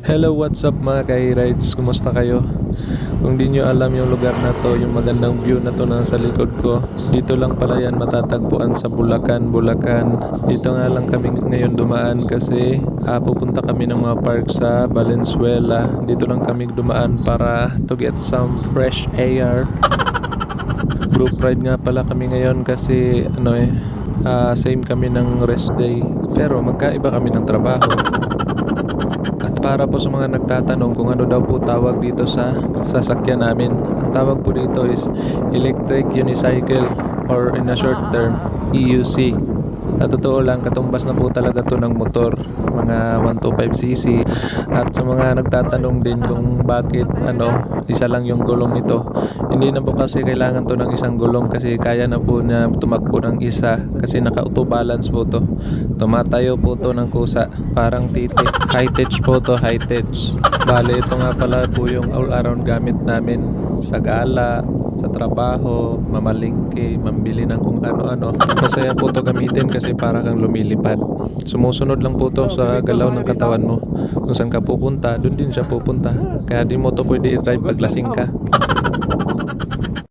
Hello, what's up mga ka-rides? Kumusta kayo? Kung di nyo alam yung lugar na to, yung magandang view na to na sa likod ko, dito lang pala yan matatagpuan sa Bulacan, Bulacan. Dito nga lang kami ngayon dumaan kasi pupunta kami ng mga park sa Valenzuela. Dito lang kami dumaan para to get some fresh air. Group ride nga pala kami ngayon kasi same kami ng rest day. Pero magkaiba kami ng trabaho. At para po sa mga nagtatanong kung ano daw po tawag dito sa sasakyan namin, ang tawag po dito is Electric Unicycle or in a short term, EUC. At totoo lang, katumbas na po talaga to ng motor, mga 125cc. At sa mga nagtatanong din kung bakit isa lang yung gulong nito, hindi na po kasi kailangan to ng isang gulong kasi kaya na po na tumakbo ng isa kasi naka-auto balance po to. Tumatayo po to ng kusa, parang titik. High-tech po to, high-tech. Bale, ito nga pala po yung all-around gamit namin sa gala, sa trabaho, mamalingke, mambili ng kung ano-ano. Masaya po to gamitin kasi para kang lumilipad. Sumusunod lang po to sa galaw ng katawan mo. Kung saan ka pupunta, dun din siya pupunta. Kaya di mo to pwede i-drive pag lasing ka.